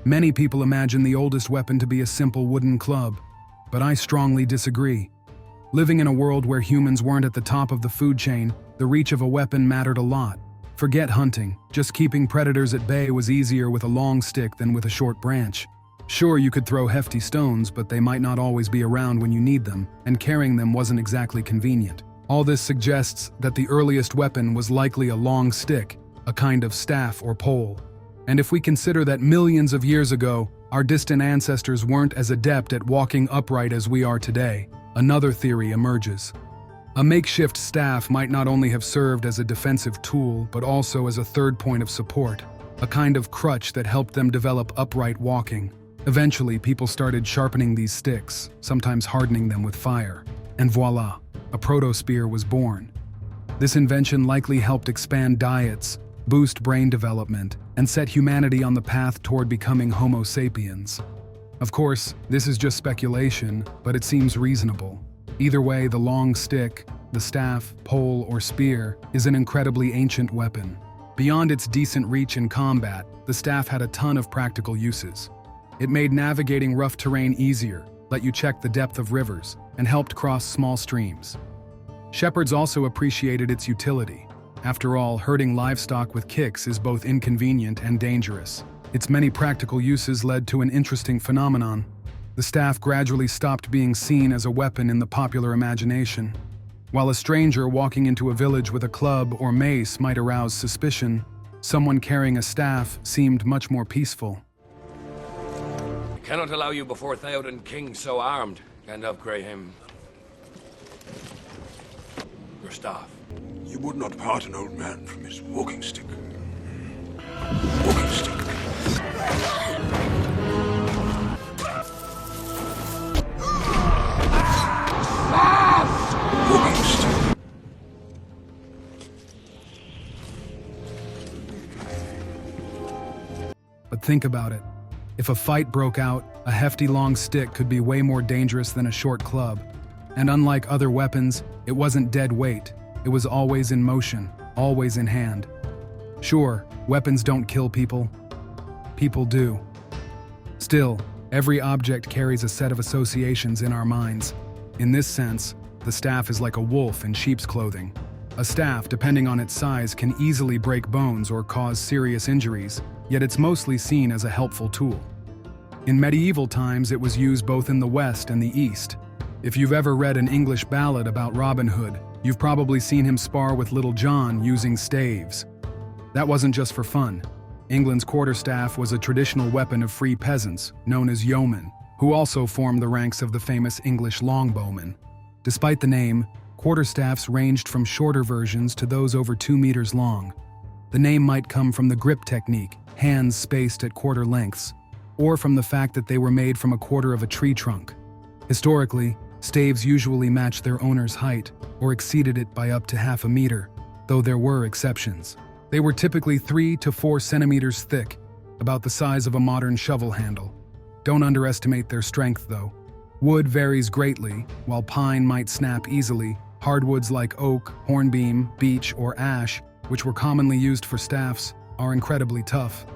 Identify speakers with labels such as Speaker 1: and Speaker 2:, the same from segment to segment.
Speaker 1: Many people imagine the oldest weapon to be a simple wooden club, but I strongly disagree. Living in a world where humans weren't at the top of the food chain, the reach of a weapon mattered a lot. Forget hunting, just keeping predators at bay was easier with a long stick than with a short branch. Sure, you could throw hefty stones, but they might not always be around when you need them, and carrying them wasn't exactly convenient. All this suggests that the earliest weapon was likely a long stick, a kind of staff or pole. And if we consider that millions of years ago, our distant ancestors weren't as adept at walking upright as we are today, another theory emerges. A makeshift staff might not only have served as a defensive tool, but also as a third point of support, a kind of crutch that helped them develop upright walking. Eventually, people started sharpening these sticks, sometimes hardening them with fire, and voila, a proto-spear was born. This invention likely helped expand diets, boost brain development, and set humanity on the path toward becoming Homo sapiens. Of course, this is just speculation, but it seems reasonable. Either way, the long stick, the staff, pole, or spear, is an incredibly ancient weapon. Beyond its decent reach in combat, the staff had a ton of practical uses. It made navigating rough terrain easier, let you check the depth of rivers, and helped cross small streams. Shepherds also appreciated its utility. After all, herding livestock with kicks is both inconvenient and dangerous. Its many practical uses led to an interesting phenomenon. The staff gradually stopped being seen as a weapon in the popular imagination. While a stranger walking into a village with a club or mace might arouse suspicion, someone carrying a staff seemed much more peaceful.
Speaker 2: I cannot allow you before Theoden King so armed, Gandalf Greyhim. Your staff.
Speaker 3: You would not part an old man from his walking stick. Walking stick. Walking stick.
Speaker 1: But think about it. If a fight broke out, a hefty long stick could be way more dangerous than a short club. And unlike other weapons, it wasn't dead weight. It was always in motion, always in hand. Sure, weapons don't kill people. People do. Still, every object carries a set of associations in our minds. In this sense, the staff is like a wolf in sheep's clothing. A staff, depending on its size, can easily break bones or cause serious injuries, yet it's mostly seen as a helpful tool. In medieval times, it was used both in the West and the East. If you've ever read an English ballad about Robin Hood, you've probably seen him spar with Little John using staves. That wasn't just for fun. England's quarterstaff was a traditional weapon of free peasants, known as yeomen, who also formed the ranks of the famous English longbowmen. Despite the name, quarterstaffs ranged from shorter versions to those over 2 meters long. The name might come from the grip technique, hands spaced at quarter lengths, or from the fact that they were made from a quarter of a tree trunk. Historically, staves usually matched their owner's height, or exceeded it by up to half a meter, though there were exceptions. They were typically 3 to 4 centimeters thick, about the size of a modern shovel handle. Don't underestimate their strength, though. Wood varies greatly. While pine might snap easily, hardwoods like oak, hornbeam, beech, or ash, which were commonly used for staffs, are incredibly tough.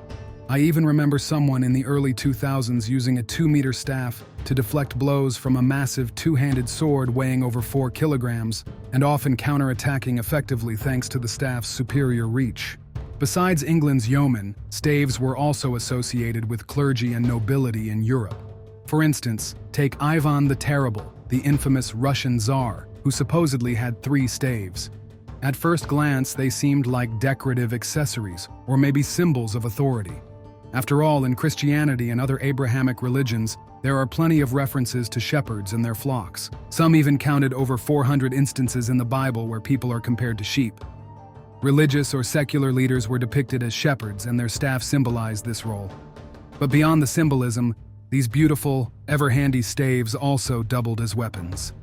Speaker 1: I even remember someone in the early 2000s using a 2-meter staff to deflect blows from a massive two-handed sword weighing over 4 kilograms, and often counterattacking effectively thanks to the staff's superior reach. Besides England's yeomen, staves were also associated with clergy and nobility in Europe. For instance, take Ivan the Terrible, the infamous Russian Tsar, who supposedly had 3 staves. At first glance, they seemed like decorative accessories, or maybe symbols of authority. After all, in Christianity and other Abrahamic religions, there are plenty of references to shepherds and their flocks. Some even counted over 400 instances in the Bible where people are compared to sheep. Religious or secular leaders were depicted as shepherds, and their staff symbolized this role. But beyond the symbolism, these beautiful, ever-handy staves also doubled as weapons.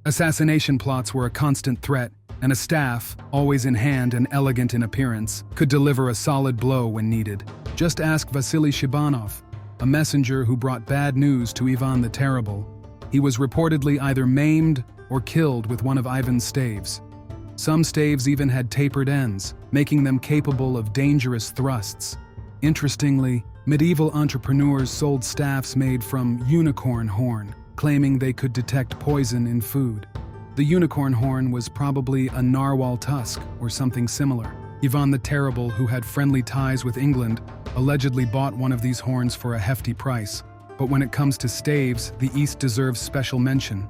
Speaker 1: Assassination plots were a constant threat, and a staff, always in hand and elegant in appearance, could deliver a solid blow when needed. Just ask Vasily Shibanov, a messenger who brought bad news to Ivan the Terrible. He was reportedly either maimed or killed with one of Ivan's staves. Some staves even had tapered ends, making them capable of dangerous thrusts. Interestingly, Medieval entrepreneurs sold staffs made from unicorn horn, claiming they could detect poison in food. The unicorn horn was probably a narwhal tusk or something similar. Ivan the Terrible, who had friendly ties with England, allegedly bought one of these horns for a hefty price. But when it comes to staves, the East deserves special mention.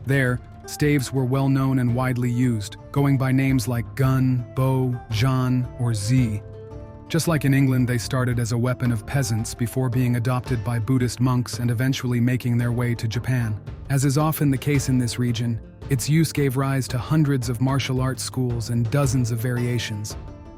Speaker 1: There, staves were well known and widely used, going by names like gun, bow, Jean, or Z. Just like in England, they started as a weapon of peasants before being adopted by Buddhist monks and eventually making their way to Japan. As is often the case in this region, its use gave rise to hundreds of martial arts schools and dozens of variations.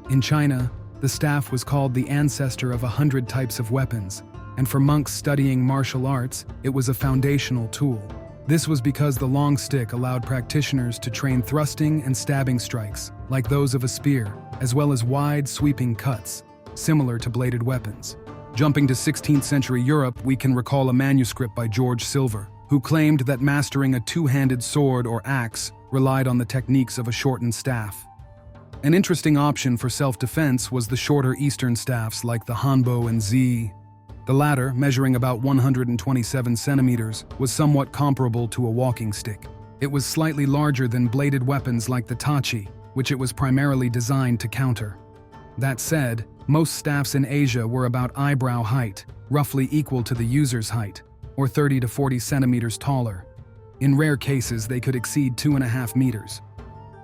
Speaker 1: In China, the staff was called the ancestor of 100 types of weapons, and for monks studying martial arts, it was a foundational tool. This was because the long stick allowed practitioners to train thrusting and stabbing strikes, like those of a spear, as well as wide, sweeping cuts, similar to bladed weapons. Jumping to 16th century Europe, we can recall a manuscript by George Silver, who claimed that mastering a two-handed sword or axe relied on the techniques of a shortened staff. An interesting option for self-defense was the shorter Eastern staffs like the hanbo and zi. The latter, measuring about 127 centimeters, was somewhat comparable to a walking stick. It was slightly larger than bladed weapons like the tachi, which it was primarily designed to counter. That said, most staffs in Asia were about eyebrow height, roughly equal to the user's height, or 30 to 40 centimeters taller. In rare cases, they could exceed 2.5 meters.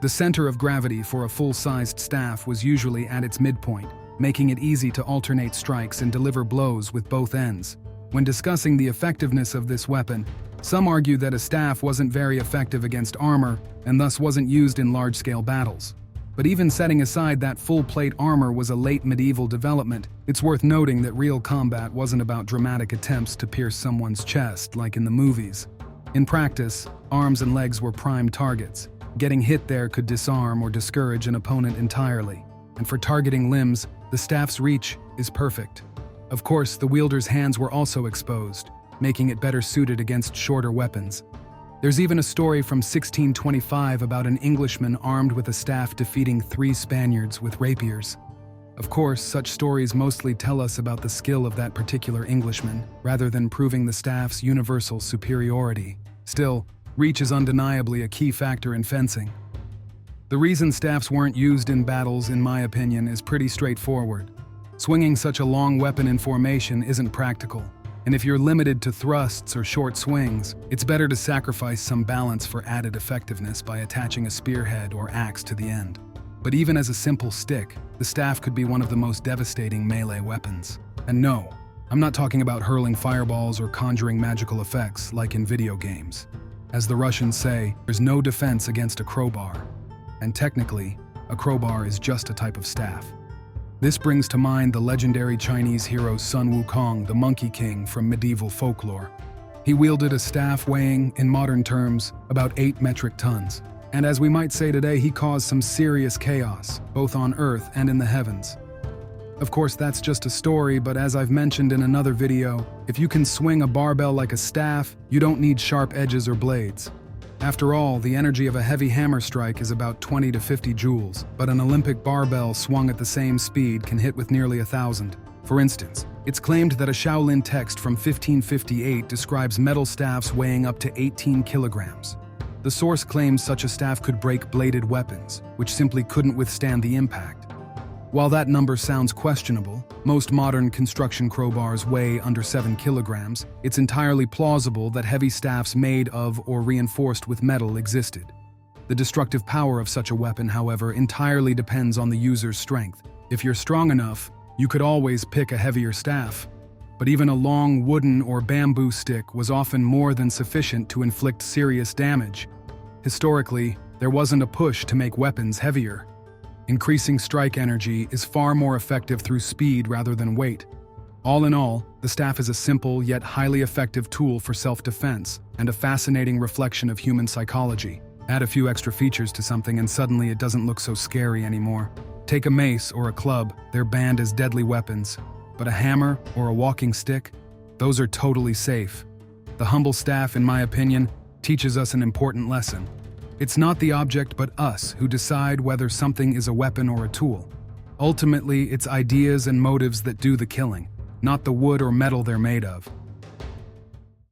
Speaker 1: The center of gravity for a full-sized staff was usually at its midpoint, making it easy to alternate strikes and deliver blows with both ends. When discussing the effectiveness of this weapon, some argue that a staff wasn't very effective against armor and thus wasn't used in large-scale battles. But even setting aside that full-plate armor was a late medieval development, it's worth noting that real combat wasn't about dramatic attempts to pierce someone's chest like in the movies. In practice, arms and legs were prime targets. Getting hit there could disarm or discourage an opponent entirely. And for targeting limbs, the staff's reach is perfect. Of course, the wielder's hands were also exposed, making it better suited against shorter weapons. There's even a story from 1625 about an Englishman armed with a staff defeating 3 Spaniards with rapiers. Of course, such stories mostly tell us about the skill of that particular Englishman, rather than proving the staff's universal superiority. Still, reach is undeniably a key factor in fencing. The reason staffs weren't used in battles, in my opinion, is pretty straightforward. Swinging such a long weapon in formation isn't practical, and if you're limited to thrusts or short swings, it's better to sacrifice some balance for added effectiveness by attaching a spearhead or axe to the end. But even as a simple stick, the staff could be one of the most devastating melee weapons. And no, I'm not talking about hurling fireballs or conjuring magical effects like in video games. As the Russians say, there's no defense against a crowbar. And technically, a crowbar is just a type of staff. This brings to mind the legendary Chinese hero Sun Wukong, the Monkey King from medieval folklore. He wielded a staff weighing, in modern terms, about 8 metric tons. And as we might say today, he caused some serious chaos, both on Earth and in the heavens. Of course, that's just a story, but as I've mentioned in another video, if you can swing a barbell like a staff, you don't need sharp edges or blades. After all, the energy of a heavy hammer strike is about 20 to 50 joules, but an Olympic barbell swung at the same speed can hit with nearly 1,000. For instance, it's claimed that a Shaolin text from 1558 describes metal staffs weighing up to 18 kilograms. The source claims such a staff could break bladed weapons, which simply couldn't withstand the impact. While that number sounds questionable, most modern construction crowbars weigh under 7 kilograms, it's entirely plausible that heavy staffs made of or reinforced with metal existed. The destructive power of such a weapon, however, entirely depends on the user's strength. If you're strong enough, you could always pick a heavier staff. But even a long wooden or bamboo stick was often more than sufficient to inflict serious damage. Historically, there wasn't a push to make weapons heavier. Increasing strike energy is far more effective through speed rather than weight. All in all, the staff is a simple yet highly effective tool for self-defense and a fascinating reflection of human psychology. Add a few extra features to something and suddenly it doesn't look so scary anymore. Take a mace or a club, they're banned as deadly weapons. But a hammer or a walking stick, those are totally safe. The humble staff, in my opinion, teaches us an important lesson. It's not the object but us who decide whether something is a weapon or a tool. Ultimately, it's ideas and motives that do the killing. not the wood or metal they're made of.